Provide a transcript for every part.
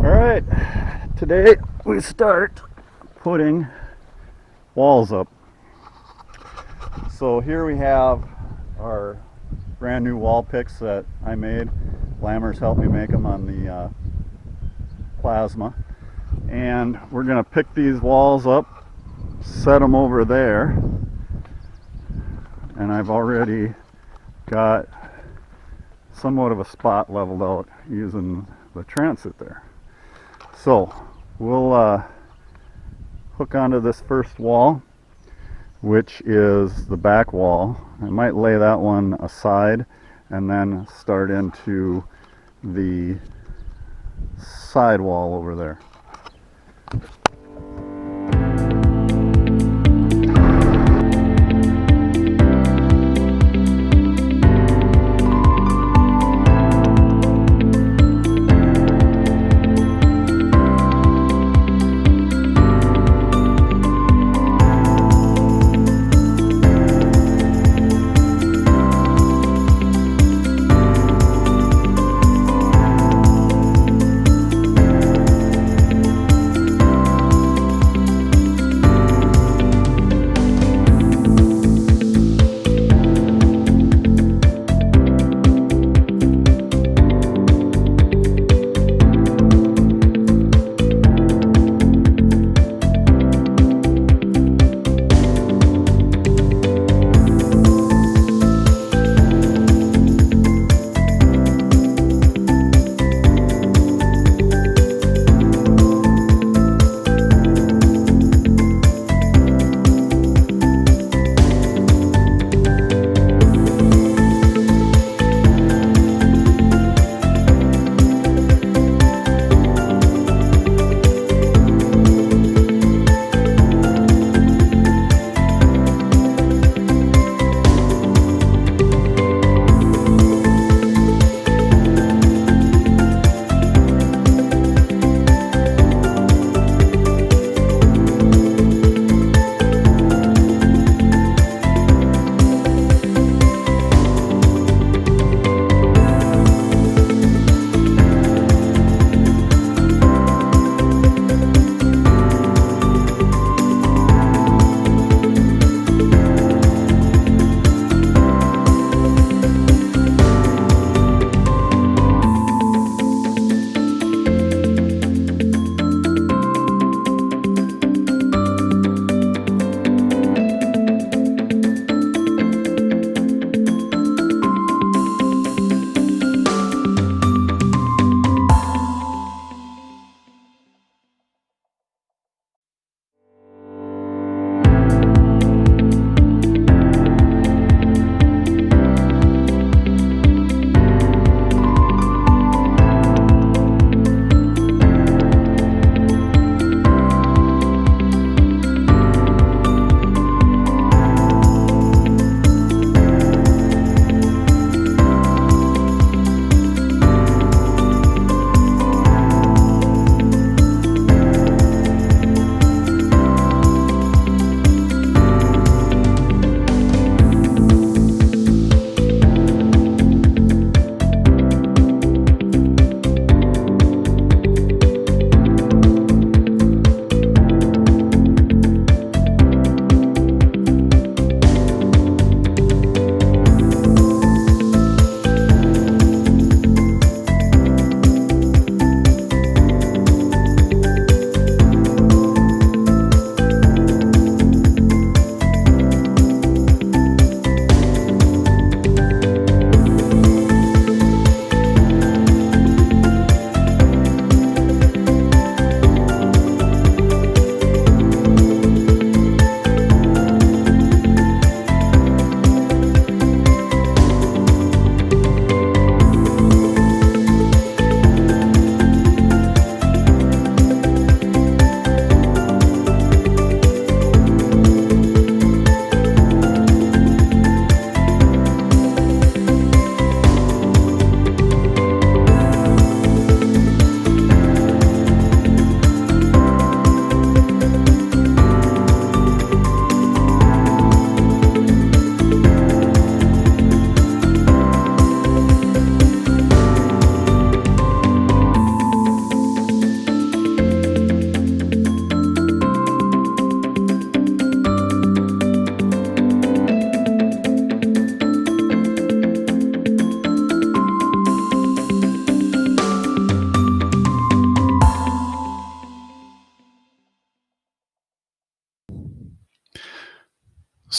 Alright, today we start putting walls up. So here we have our brand new wall picks that I made. Lammers helped me make them on the plasma. And we're going to pick these walls up, set them over there. And I've already got somewhat of a spot leveled out using the transit there. So we'll hook onto this first wall, which is the back wall. I might lay that one aside and then start into the side wall over there.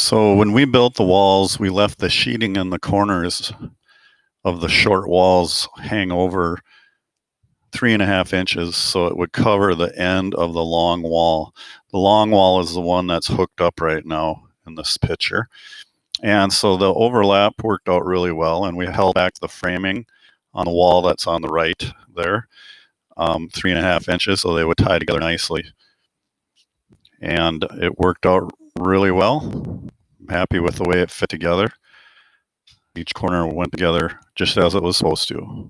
So when we built the walls, we left the sheeting in the corners of the short walls hang over 3.5 inches, so it would cover the end of the long wall. The long wall is the one that's hooked up right now in this picture. And so the overlap worked out really well, and we held back the framing on the wall that's on the right there, 3.5 inches, so they would tie together nicely. And it worked out really well. I'm happy with the way it fit together. Each corner went together just as it was supposed to.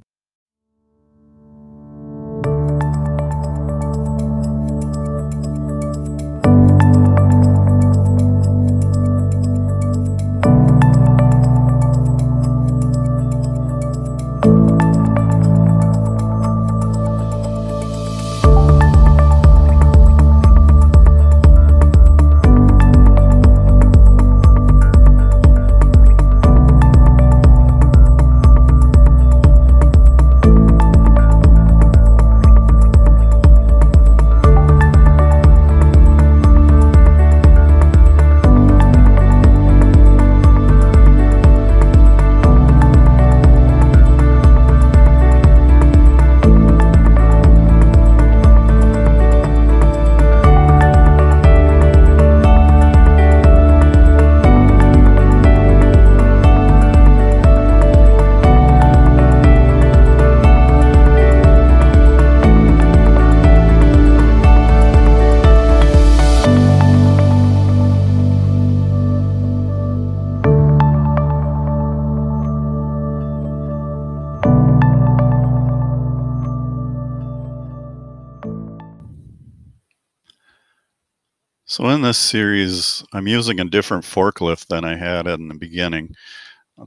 So in this series, I'm using a different forklift than I had in the beginning.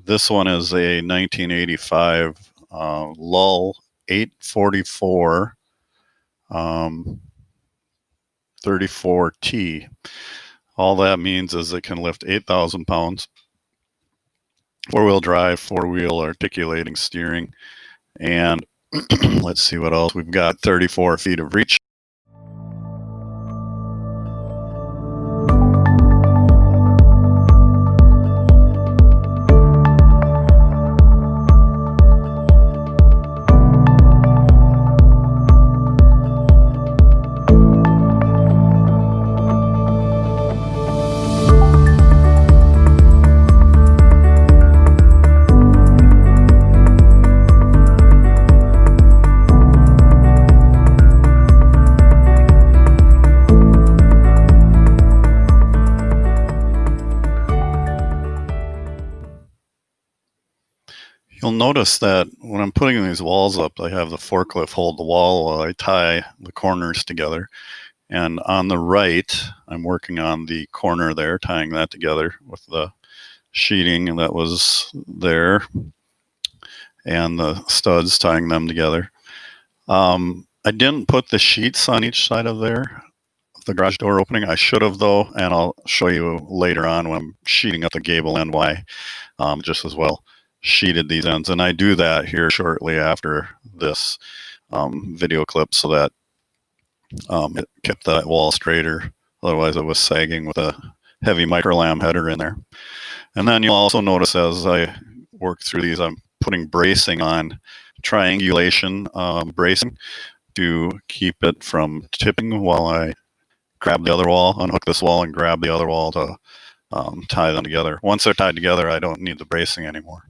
This one is a 1985 Lull 844 34T. All that means is it can lift 8,000 pounds, four-wheel drive, four-wheel articulating steering, and let's see what else. We've got 34 feet of reach. You'll notice that when I'm putting these walls up, I have the forklift hold the wall while I tie the corners together. And on the right, I'm working on the corner there, tying that together with the sheeting that was there and the studs, tying them together. I didn't put the sheets on each side of there, the garage door opening. I should have though, and I'll show you later on when I'm sheeting up the gable end why just as well sheeted these ends. And I do that here shortly after this video clip so that it kept that wall straighter. Otherwise it was sagging with a heavy microlam header in there. And then you'll also notice as I work through these, I'm putting bracing on, triangulation bracing to keep it from tipping while I grab the other wall, unhook this wall and grab the other wall to tie them together. Once they're tied together, I don't need the bracing anymore.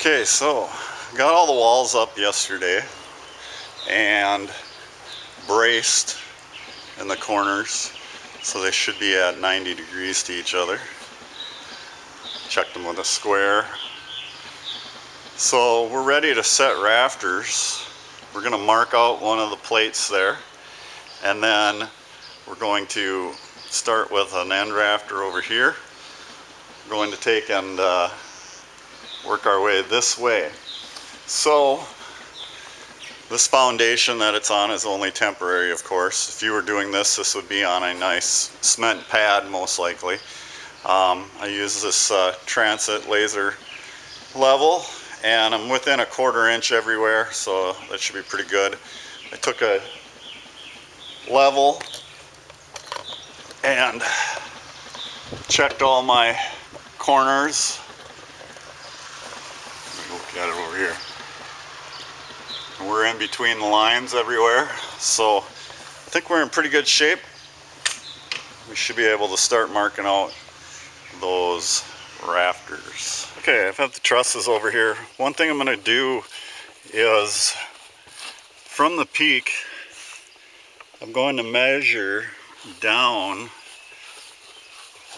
Okay, so got all the walls up yesterday and braced in the corners, so they should be at 90 degrees to each other. Checked them with a square. So we're ready to set rafters. We're going to mark out one of the plates there, and then we're going to start with an end rafter over here. We're going to take and work our way this way. So this foundation that it's on is only temporary, of course. If you were doing this, this would be on a nice cement pad, most likely. I use this transit laser level, and I'm within 1/4 inch everywhere, so that should be pretty good. I took a level and checked all my corners. Look at it over here. We're in between the lines everywhere, so I think we're in pretty good shape. We should be able to start marking out those rafters. Okay, I've got the trusses over here. One thing I'm going to do is from the peak, I'm going to measure down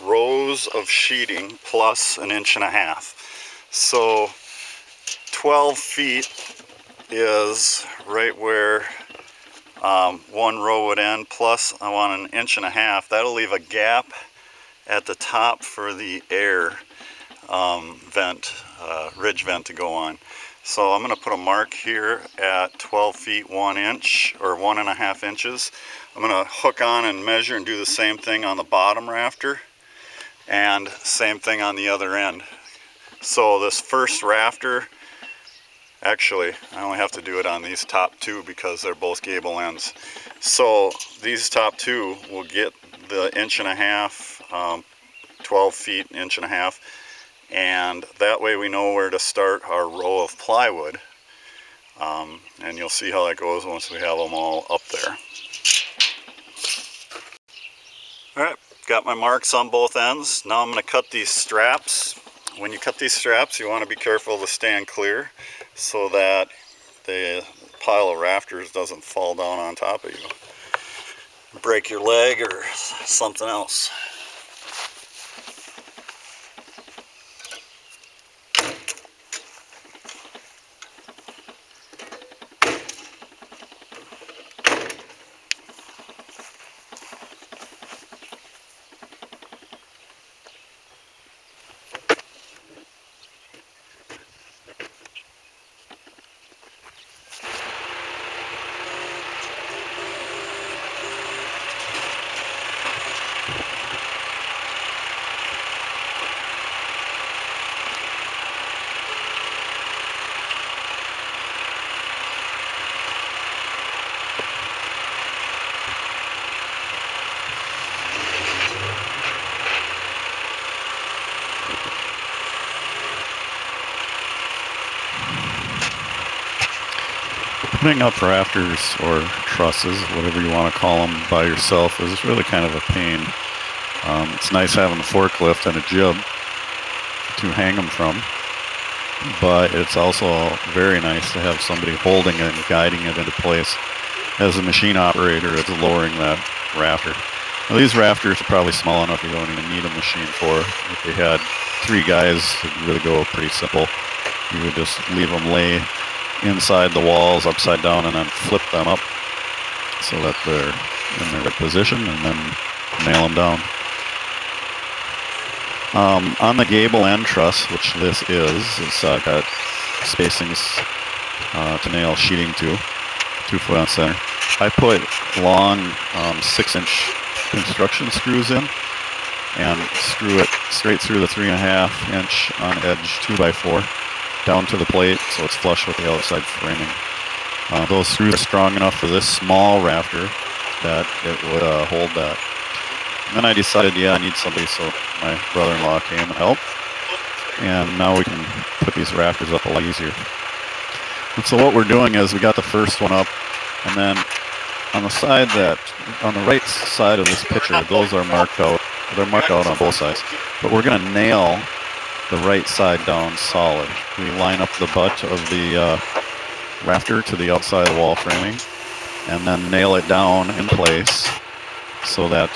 rows of sheeting plus 1.5 inches. So 12 feet is right where one row would end, plus I want 1.5 inches. That'll leave a gap at the top for the air vent, ridge vent to go on. So I'm going to put a mark here at 12 feet 1 inch or 1.5 inches. I'm going to hook on and measure and do the same thing on the bottom rafter, and same thing on the other end. So this first rafter, actually, I only have to do it on these top two because they're both gable ends. So these top two will get the 1.5 inches, 12 feet, 1.5 inches, and that way we know where to start our row of plywood. And you'll see how that goes once we have them all up there. Alright, got my marks on both ends. Now I'm going to cut these straps. When you cut these straps, you want to be careful to stand clear so that the pile of rafters doesn't fall down on top of you, break your leg or something else. Putting up rafters or trusses, whatever you want to call them, by yourself is really kind of a pain. It's nice having a forklift and a jib to hang them from, but it's also very nice to have somebody holding it and guiding it into place as a machine operator is lowering that rafter. Now, these rafters are probably small enough you don't even need a machine for. If you had 3 guys, it'd really go pretty simple. You would just leave them lay inside the walls upside down and then flip them up so that they're in their right position, and then nail them down. On the gable end truss, which this is, it's got spacings to nail sheeting to, 2 foot on center. I put long 6-inch construction screws in and screw it straight through the 3.5 inch on edge 2x4 down to the plate so it's flush with the outside framing. Those screws are strong enough for this small rafter that it would hold that. And then I decided, yeah, I need somebody, so my brother-in-law came and helped. And now we can put these rafters up a lot easier. And so what we're doing is we got the first one up, and then on the side on the right side of this picture, those are marked out. They're marked out on both sides. But we're going to nail the right side down solid. We line up the butt of the rafter to the outside wall framing and then nail it down in place so that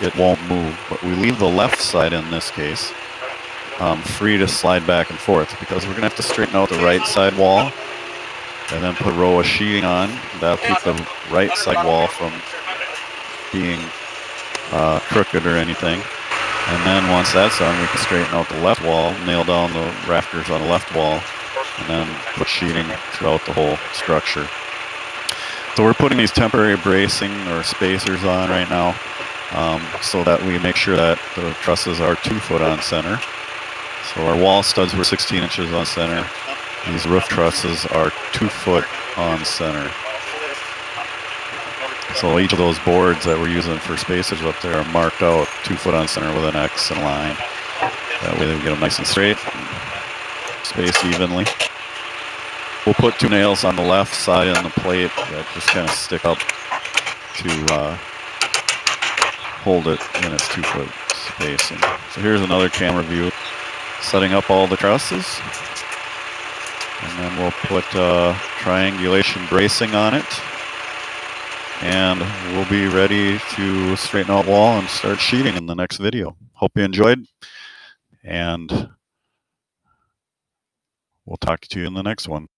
it won't move. But we leave the left side in this case free to slide back and forth because we're going to have to straighten out the right side wall and then put a row of sheeting on. That'll keep the right side wall from being crooked or anything. And then once that's done, we can straighten out the left wall, nail down the rafters on the left wall, and then put sheeting throughout the whole structure. So we're putting these temporary bracing or spacers on right now so that we make sure that the trusses are 2 foot on center. So our wall studs were 16 inches on center. These roof trusses are 2 foot on center. So each of those boards that we're using for spacers up there are marked out 2 foot on center with an X and line. That way they get them nice and straight, spaced evenly. We'll put 2 nails on the left side in the plate that just kind of stick up to hold it in its 2 foot spacing. So here's another camera view setting up all the trusses. And then we'll put triangulation bracing on it. And we'll be ready to straighten out wall and start sheeting in the next video. Hope you enjoyed, and we'll talk to you in the next one.